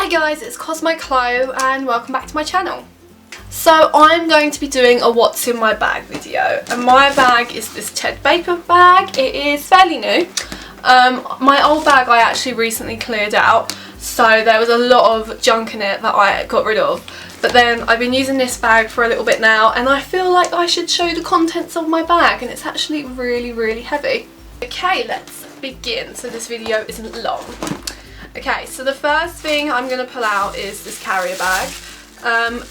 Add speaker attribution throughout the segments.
Speaker 1: Hi guys, it's Cosmochlo and welcome back to my channel. So I'm going to be doing a what's in my bag video, and my bag is this Ted Baker bag. It is fairly new. My old bag I actually recently cleared out, so there was a lot of junk in it that I got rid of. But then I've been using this bag for a little bit now and I feel like I should show the contents of my bag, and it's actually really heavy. Okay, let's begin so this video isn't long. Okay, so the first thing I'm going to pull out is this carrier bag.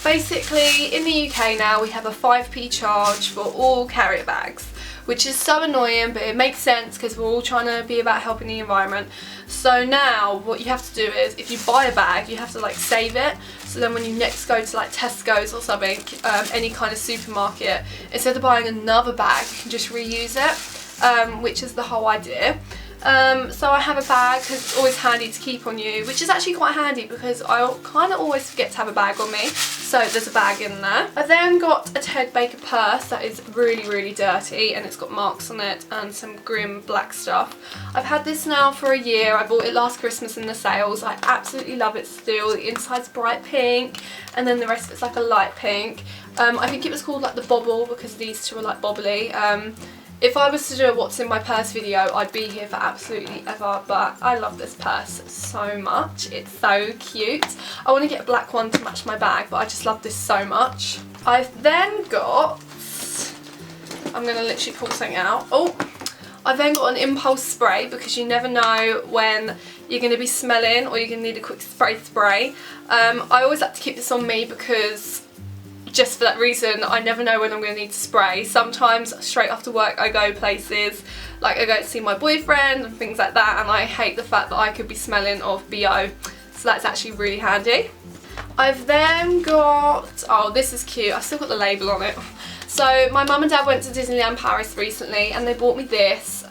Speaker 1: Basically in the UK now we have a 5p charge for all carrier bags, which is so annoying, but it makes sense because we're all trying to be about helping the environment. So now what you have to do is, if you buy a bag, you have to like save it, so then when you next go to like Tesco's or something, any kind of supermarket, instead of buying another bag you can just reuse it, which is the whole idea. So I have a bag because it's always handy to keep on you, which is actually quite handy because I kind of always forget to have a bag on me, so there's a bag in there. I then got a Ted Baker purse that is really dirty and it's got marks on it and some grim black stuff. I've had this now for a year. I bought it last Christmas in the sales. I absolutely love it still. The inside's bright pink and then the rest of it's like a light pink. I think it was called like the bobble because these two are like bobbly. If I was to do a what's in my purse video, I'd be here for absolutely ever, but I love this purse so much. It's so cute. I want to get a black one to match my bag, but I just love this so much. I've then got, I'm going to literally pull something out. Oh, I've then got an impulse spray because you never know when you're going to be smelling or you're going to need a quick spray. I always like to keep this on me because just for that reason, I never know when I'm going to need to spray. Sometimes straight after work I go places, like I go to see my boyfriend and things like that, and I hate the fact that I could be smelling of BO, so that's actually really handy. I've then got, oh this is cute, I've still got the label on it. So my mum and dad went to Disneyland Paris recently and they bought me this.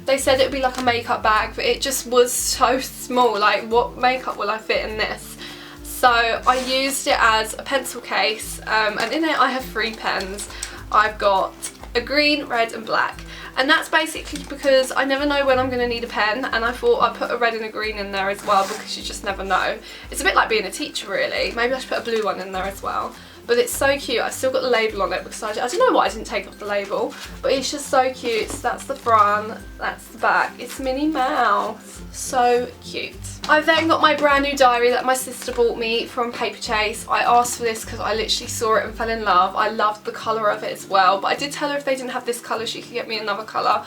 Speaker 1: They said it would be like a makeup bag, but it just was so small, like what makeup will I fit in this? So I used it as a pencil case, and in it I have 3 pens. I've got a green, red and black, and that's basically because I never know when I'm going to need a pen, and I thought I'd put a red and a green in there as well because you just never know. It's a bit like being a teacher really. Maybe I should put a blue one in there as well. But it's so cute. I've still got the label on it because I don't know why I didn't take off the label, but it's just so cute. So that's the front, that's the back. It's Minnie Mouse. So cute. I've then got my brand new diary that my sister bought me from Paper Chase. I asked for this because I literally saw it and fell in love. I loved the colour of it as well, but I did tell her if they didn't have this colour she could get me another colour.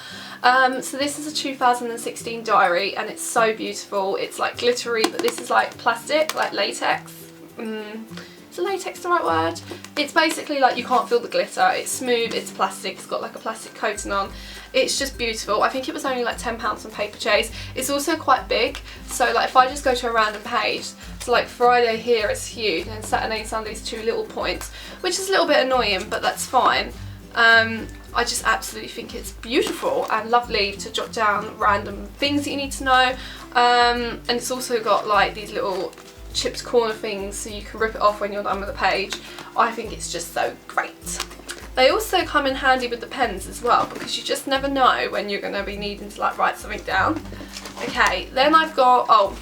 Speaker 1: So this is a 2016 diary and it's so beautiful. It's like glittery, but this is like plastic, like latex. Is latex the right word? It's basically like you can't feel the glitter. It's smooth, it's plastic, it's got like a plastic coating on. It's just beautiful. I think it was only like £10 on Paper Chase. It's also quite big, so like if I just go to a random page, so like Friday here is huge and Saturday and Sunday's 2 little points, which is a little bit annoying, but that's fine. I just absolutely think it's beautiful and lovely to jot down random things that you need to know, and it's also got like these little chipped corner things so you can rip it off when you're done with the page. I think it's just so great. They also come in handy with the pens as well because you just never know when you're going to be needing to like write something down. Okay, then I've got, oh,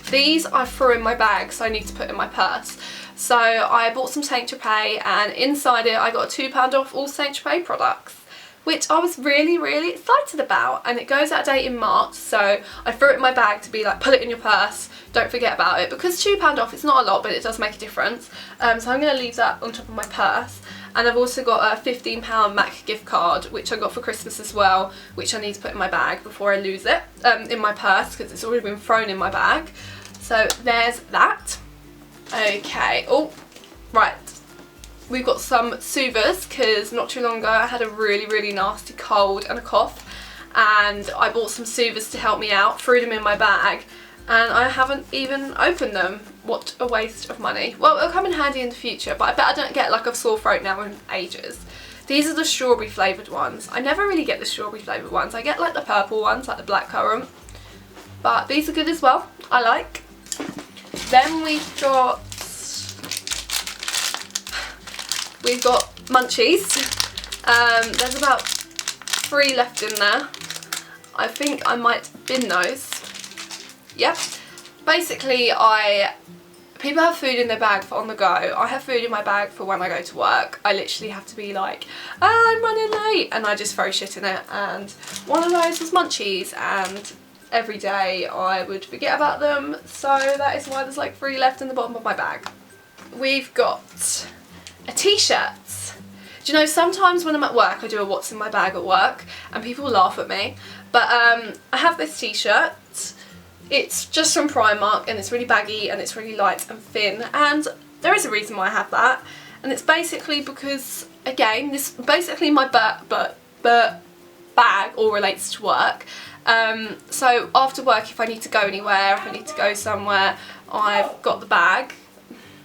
Speaker 1: these I threw in my bag so I need to put in my purse. So I bought some Saint Tropez and inside it I got a £2 off all Saint Tropez products, which I was really excited about, and it goes out of date in March, so I threw it in my bag to be like, put it in your purse, don't forget about it, because £2 off, it's not a lot but it does make a difference. So I'm going to leave that on top of my purse. And I've also got a £15 Mac gift card which I got for Christmas as well, which I need to put in my bag before I lose it, in my purse, because it's already been thrown in my bag. So there's that. Okay, oh right, we've got some soothers because not too long ago I had a really nasty cold and a cough, and I bought some soothers to help me out, threw them in my bag, and I haven't even opened them. What a waste of money. Well, it'll come in handy in the future, but I bet I don't get like a sore throat now in ages. These are the strawberry flavoured ones. I never really get the strawberry flavoured ones. I get like the purple ones, like the blackcurrant, but these are good as well. I like. Then we've got munchies. There's about 3 left in there. I think I might bin those. Yep. basically people have food in their bag for on the go. I have food in my bag for when I go to work. I literally have to be like, I'm running late, and I just throw shit in it. And one of those was munchies, and every day I would forget about them, so that is why there's like 3 left in the bottom of my bag. We've got a t-shirt. Do you know, sometimes when I'm at work I do a what's in my bag at work and people laugh at me, but I have this t-shirt. It's just from Primark and it's really baggy and it's really light and thin, and there is a reason why I have that, and it's basically because, again, this basically my bag all relates to work. So after work, if I need to go anywhere, if I need to go somewhere, I've got the bag.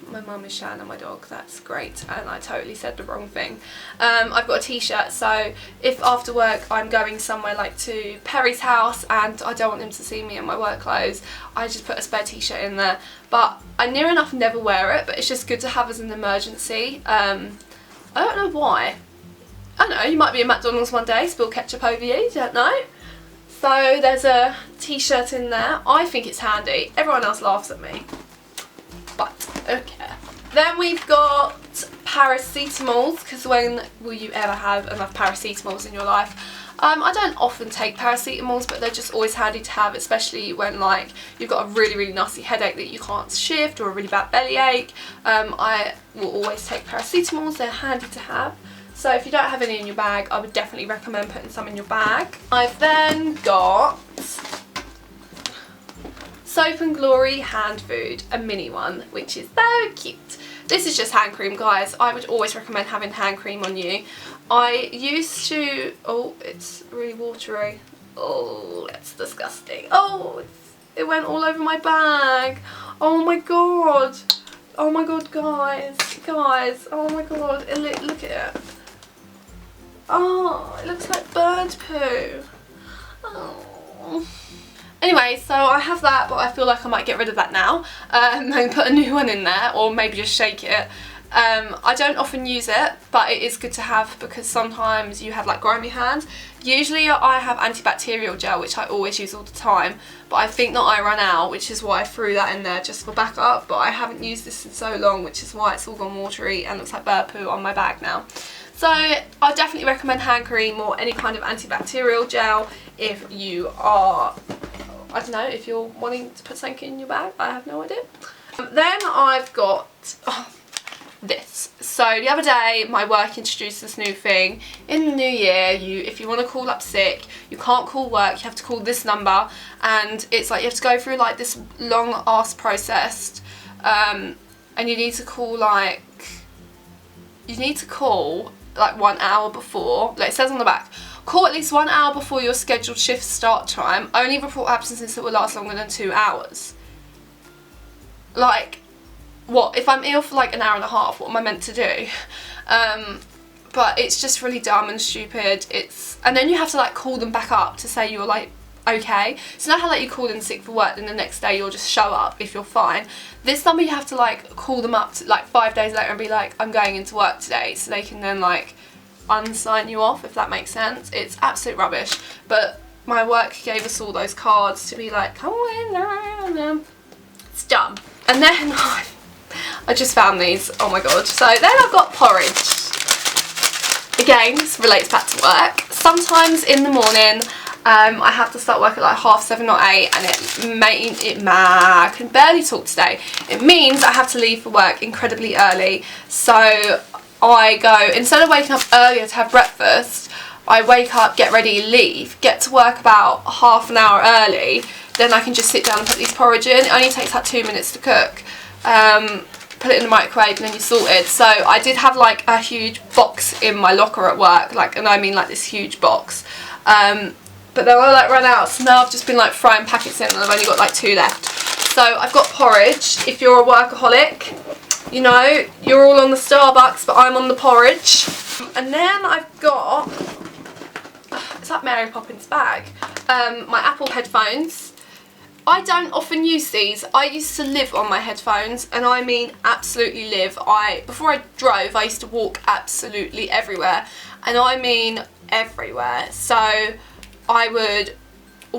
Speaker 1: My mum is shouting at my dog, that's great, and I totally said the wrong thing. I've got a t-shirt, so if after work I'm going somewhere like to Perry's house and I don't want him to see me in my work clothes, I just put a spare t-shirt in there. But I near enough never wear it, but it's just good to have as an emergency. I don't know why. I don't know, you might be at McDonald's one day, spill ketchup over you, don't know. So there's a t-shirt in there. I think it's handy. Everyone else laughs at me, but okay. Then we've got paracetamols, because when will you ever have enough paracetamols in your life? I don't often take paracetamols, but they're just always handy to have, especially when like you've got a really, really nasty headache that you can't shift, or a really bad bellyache. I will always take paracetamols, they're handy to have. So if you don't have any in your bag, I would definitely recommend putting some in your bag. I've then got Soap and Glory hand food, a mini one, which is so cute. This is just hand cream, guys. I would always recommend having hand cream on you. I used to, oh, it's really watery. Oh, that's disgusting. Oh, it went all over my bag. Oh my god. Oh my god, guys. Guys, oh my god. Look at it. Oh, it looks like bird poo. Oh. Anyway, so I have that, but I feel like I might get rid of that now and put a new one in there, or maybe just shake it. I don't often use it, but it is good to have because sometimes you have like grimy hands. Usually I have antibacterial gel, which I always use all the time, but I think that I run out, which is why I threw that in there just for backup. But I haven't used this in so long, which is why it's all gone watery and looks like bird poo on my bag now. So I definitely recommend hand cream or any kind of antibacterial gel if you are, I don't know, if you're wanting to put something in your bag. I have no idea. Then I've got this. So the other day my work introduced this new thing. In the new year, if you want to call up sick, you can't call work, you have to call this number, and it's like you have to go through like this long ass process, and you need to call like 1 hour before, like it says on the back, call at least 1 hour before your scheduled shift start time. Only report absences that will last longer than 2 hours. Like, what? If I'm ill for like an hour and a half, what am I meant to do? But it's just really dumb and stupid. And then you have to like call them back up to say you're like okay. So you know how like you call in sick for work, then the next day you'll just show up if you're fine. This number you have to like call them up to, like 5 days later and be like, I'm going into work today, so they can then like unsign you off, if that makes sense. It's absolute rubbish, but my work gave us all those cards to be like, come on, it's dumb. And then I just found these, oh my god. So then I've got porridge. Again, this relates back to work. Sometimes in the morning I have to start work at like 7:30 or 8, and I can barely talk today. It means I have to leave for work incredibly early. So I go, instead of waking up earlier to have breakfast, I wake up, get ready, leave, get to work about half an hour early, then I can just sit down and put these porridge in. It only takes like 2 minutes to cook. Put it in the microwave and then you're sorted. So I did have like a huge box in my locker at work, like, and I mean like this huge box. But then I like ran out, so now I've just been like throwing packets in and I've only got like 2 left. So I've got porridge. If you're a workaholic, you know, you're all on the Starbucks, but I'm on the porridge. And then I've got, it's like Mary Poppins' bag, my Apple headphones. I don't often use these. I used to live on my headphones, and I mean absolutely live. Before I drove, I used to walk absolutely everywhere, and I mean everywhere. So I would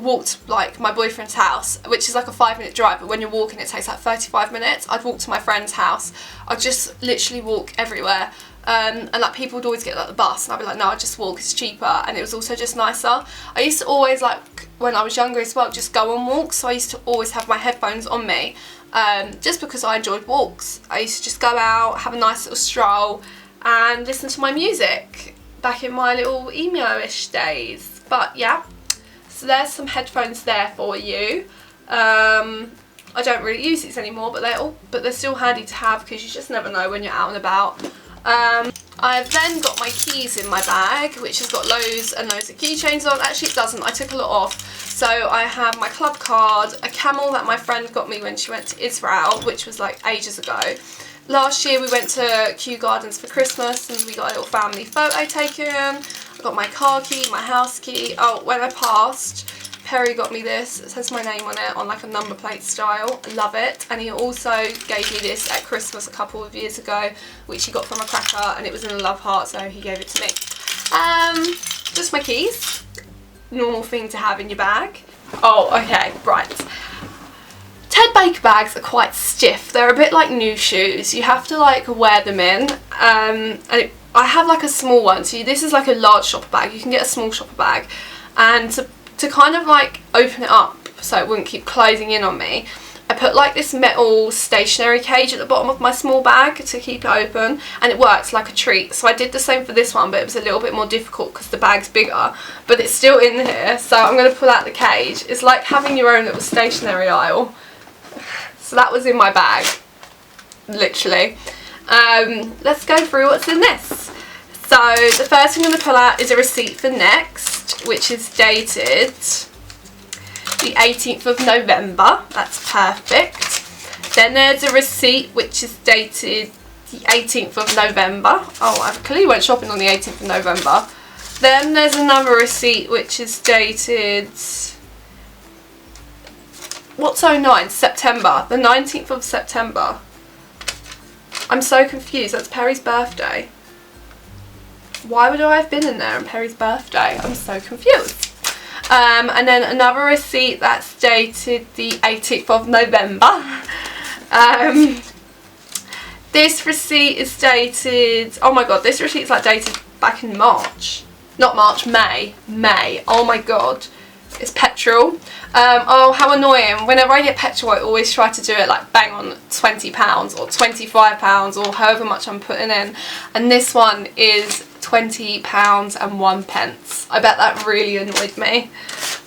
Speaker 1: walked like my boyfriend's house, which is like a 5-minute drive, but when you're walking it takes like 35 minutes. I'd walk to my friend's house. I'd just literally walk everywhere. And like people would always get like the bus, and I'd be like, no, I'll just walk, it's cheaper, and it was also just nicer. I used to always, like when I was younger as well, just go on walks, so I used to always have my headphones on me, just because I enjoyed walks. I used to just go out, have a nice little stroll and listen to my music back in my little emo-ish days. But yeah, so there's some headphones there for you. I don't really use these anymore, but they're still handy to have because you just never know when you're out and about. I've then got my keys in my bag, which has got loads and loads of keychains on. Actually it doesn't, I took a lot off. So I have my club card, a camel that my friend got me when she went to Israel, which was like ages ago. Last year we went to Kew Gardens for Christmas and we got a little family photo taken. I got my car key, my house key. Oh, when I passed, Perry got me this. It says my name on it on like a number plate style. I love it. And he also gave me this at Christmas a couple of years ago, which he got from a cracker, and it was in a love heart, so he gave it to me. Just my keys. Normal thing to have in your bag. Oh, okay, right. Ted Baker bags are quite stiff. They're a bit like new shoes. You have to like wear them in. I have like a small one. So this is like a large shopper bag. You can get a small shopper bag, and to kind of like open it up so it wouldn't keep closing in on me, I put like this metal stationary cage at the bottom of my small bag to keep it open, and it works like a treat. So I did the same for this one, but it was a little bit more difficult because the bag's bigger, but it's still in here. So I'm going to pull out the cage. It's like having your own little stationary aisle. So that was in my bag, literally. Let's go through what's in this. So the first thing I'm going to pull out is a receipt for Next, which is dated the 18th of November. That's perfect. Then there's a receipt which is dated the 18th of November. Oh, I clearly went shopping on the 18th of November. Then there's another receipt which is dated, what's 09? September. The 19th of September. I'm so confused. That's Perry's birthday. Why would I have been in there on Perry's birthday? I'm so confused. And then another receipt that's dated the 18th of November. This receipt is dated, oh my god, this receipt's like dated back in March. Not March, May. May. Oh my god. It's petrol. Oh, how annoying. Whenever I get petrol, I always try to do it like bang on £20 or £25 or however much I'm putting in. And this one is £20 and 1 pence. I bet that really annoyed me.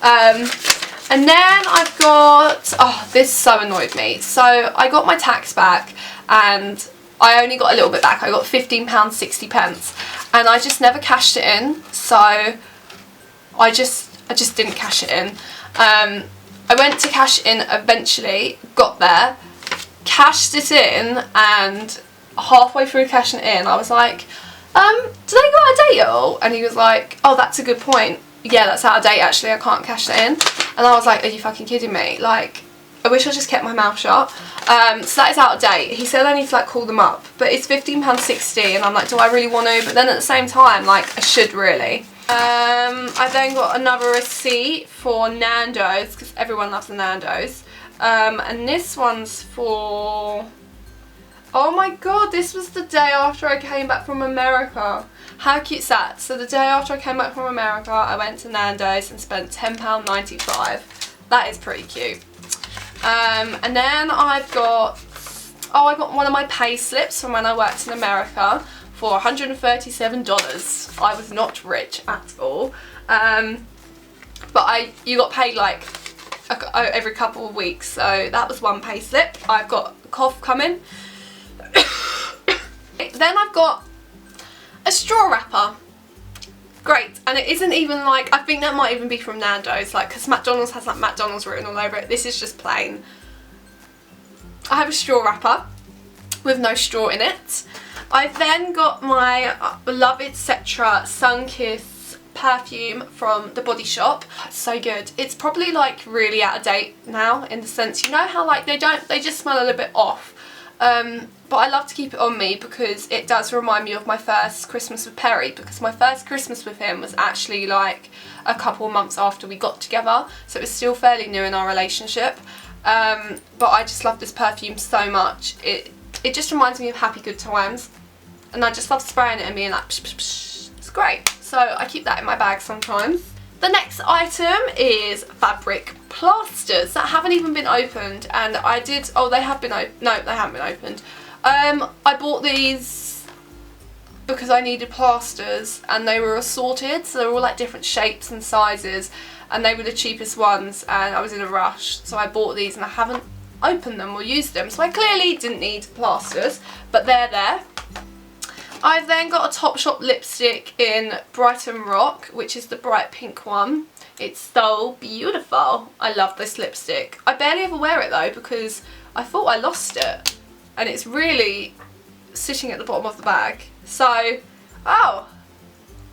Speaker 1: And then I've got, oh, this so annoyed me. So I got my tax back and I only got a little bit back. I got £15.60 and I just never cashed it in. So I just didn't cash it in. I went to cash it in eventually, got there, cashed it in, and halfway through cashing it in I was like, do they go out of date at all? And he was like, oh, that's a good point. Yeah, that's out of date actually, I can't cash it in. And I was like, are you fucking kidding me? Like, I wish I just kept my mouth shut. So that is out of date. He said I need to like call them up, but it's £15.60 and I'm like, do I really want to? But then at the same time, like, I should really. I then got another receipt for Nando's because everyone loves the Nando's. And this one's for, oh my god, this was the day after I came back from America. How cute's that? So the day after I came back from America, I went to Nando's and spent £10.95. That is pretty cute. And then I've got, oh, I got one of my pay slips from when I worked in America for $137. I was not rich at all. But you got paid like every couple of weeks, so that was one pay slip. I've got a cough coming. Then I've got a straw wrapper. Great, and it isn't even like, I think that might even be from Nando's, like, because McDonald's has like McDonald's written all over it. This is just plain. I have a straw wrapper with no straw in it. I then got my beloved Cetra Sunkiss perfume from the Body Shop. It's so good. It's probably like really out of date now, in the sense, you know how like they just smell a little bit off. But I love to keep it on me because it does remind me of my first Christmas with Perry, because my first Christmas with him was actually like a couple of months after we got together, so it was still fairly new in our relationship. But I just love this perfume so much. It just reminds me of happy good times, and I just love spraying it and being like psh, psh, psh. It's great. So I keep that in my bag sometimes. The next item is fabric plasters that haven't even been opened, and I did, oh they have been opened, no they haven't been opened. I bought these because I needed plasters and they were assorted, so they were all like different shapes and sizes, and they were the cheapest ones, and I was in a rush, so I bought these and I haven't opened them or used them, so I clearly didn't need plasters, but they're there. I've then got a Topshop lipstick in Brighton Rock, which is the bright pink one. It's so beautiful. I love this lipstick. I barely ever wear it though because I thought I lost it, and it's really sitting at the bottom of the bag. So, oh,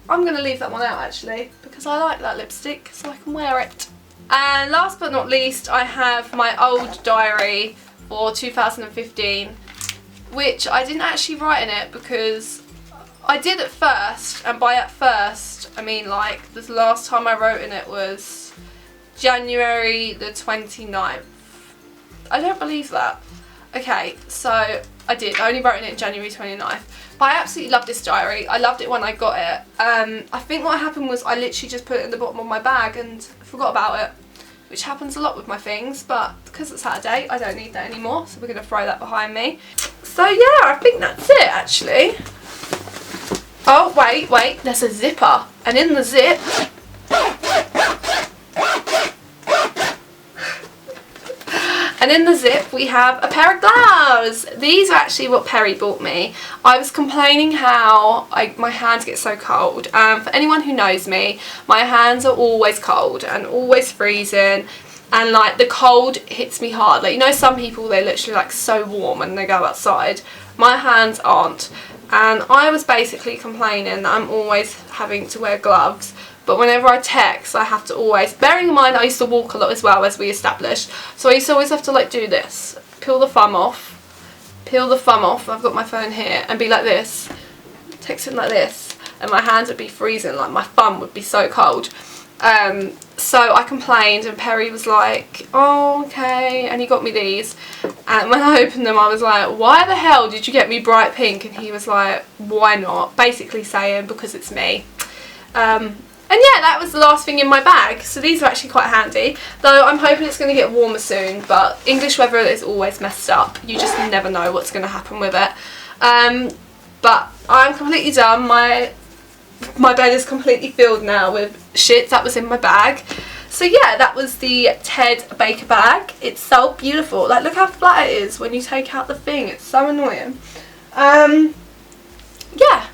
Speaker 1: I'm going to leave that one out actually because I like that lipstick, so I can wear it. And last but not least, I have my old diary for 2015, which I didn't actually write in it because I did at first, and by at first I mean like the last time I wrote in it was January the 29th. I don't believe that. Okay, so I did. I only wrote in it January 29th. But I absolutely love this diary. I loved it when I got it. I think what happened was I literally just put it in the bottom of my bag and forgot about it, which happens a lot with my things, but because it's Saturday I don't need that anymore, so we're going to throw that behind me. So yeah, I think that's it actually. Oh wait, there's a zipper, and in the zip we have a pair of gloves. These are actually what Perry bought me. I was complaining how my hands get so cold. For anyone who knows me, my hands are always cold and always freezing, and like the cold hits me hard. Like, you know, some people, they're literally like so warm when they go outside. My hands aren't, and I was basically complaining that I'm always having to wear gloves. But whenever I text, I have to always, bearing in mind I used to walk a lot as well, as we established, so I used to always have to like do this, peel the thumb off, I've got my phone here, and be like this, texting like this, and my hands would be freezing, like my thumb would be so cold. So I complained, and Perry was like, oh okay, and he got me these, and when I opened them I was like, why the hell did you get me bright pink? And he was like, why not? Basically saying, because it's me. And yeah, that was the last thing in my bag, so these are actually quite handy, though I'm hoping it's going to get warmer soon, but English weather is always messed up. You just never know what's going to happen with it. But I'm completely done. My bed is completely filled now with shit that was in my bag. So yeah, that was the Ted Baker bag. It's so beautiful. Like, look how flat it is when you take out the thing. It's so annoying. Yeah,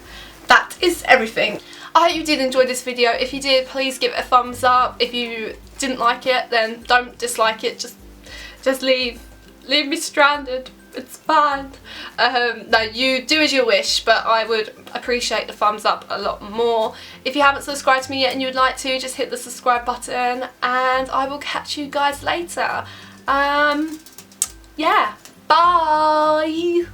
Speaker 1: that is everything. I hope you did enjoy this video. If you did, please give it a thumbs up. If you didn't like it, then don't dislike it. Just leave me stranded. It's fine. No, you do as you wish, but I would appreciate the thumbs up a lot more. If you haven't subscribed to me yet and you would like to, just hit the subscribe button, and I will catch you guys later. Yeah, bye.